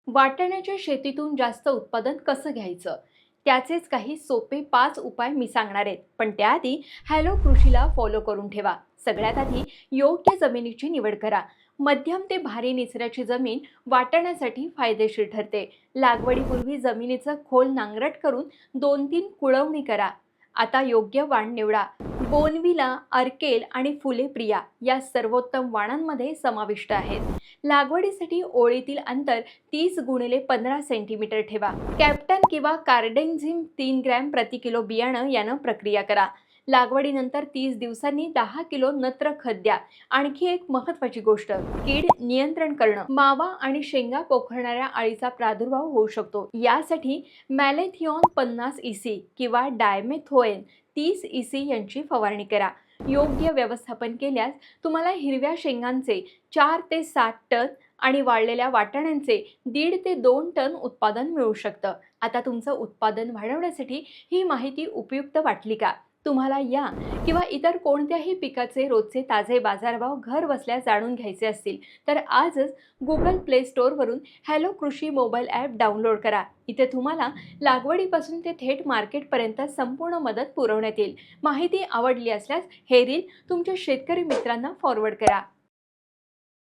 वाटाण्याच्या शेतीतून जास्त उत्पादन कसं घ्यायचं त्याचेच काही सोपे 5 उपाय मी सांगणार आहेत. पण त्याआधी हॅलो कृषीला फॉलो करून ठेवा. सगळ्यात आधी योग्य जमिनीची निवड करा. मध्यम ते भारी निचऱ्याची जमीन वाटाण्यासाठी फायदेशीर ठरते. लागवडीपूर्वी जमिनीचं खोल नांगरट करून 2-3 कुळवणी करा. आता योग्य वाण निवडा. बोनविला, अर्केल आणि फुले प्रिया या सर्वोत्तम वाणांमध्ये समाविष्ट आहेत. लागवडीसाठी ओळीतील अंतर 30 x 15 सेंटीमीटर ठेवा. कॅप्टन किंवा कार्डेन्झिम 3 ग्रॅम प्रति किलो बियाणं यानं प्रक्रिया करा. लागवडीनंतर 30 दिवसांनी 10 किलो नत्र खत द्या. आणखी एक महत्त्वाची गोष्ट, कीड नियंत्रण करणं. मावा आणि शेंगा पोखरणाऱ्या अळीचा प्रादुर्भाव होऊ शकतो. यासाठी मॅलेथिओन 50 EC किंवा डायमेथोएन 30 EC यांची फवारणी करा. योग्य व्यवस्थापन केल्यास तुम्हाला हिरव्या शेंगांचे 4 ते 7 टन आणि वाळलेल्या वाटाण्यांचे 1.5 ते 2 टन उत्पादन मिळू शकतं. आता तुमचं उत्पादन वाढवण्यासाठी ही माहिती उपयुक्त वाटली का? तुम्हाला या किंवा इतर कोणत्याही पिकाचे रोजचे ताजे बाजारभाव घर बसल्या जाणून घ्यायचे असतील तर आजच गुगल प्ले स्टोअरवरून हॅलो कृषी मोबाईल ॲप डाउनलोड करा. इथे तुम्हाला लागवडीपासून ते थेट मार्केटपर्यंत संपूर्ण मदत पुरवण्यात येईल. माहिती आवडली असल्यास हे रील तुमच्या शेतकरी मित्रांना फॉरवर्ड करा.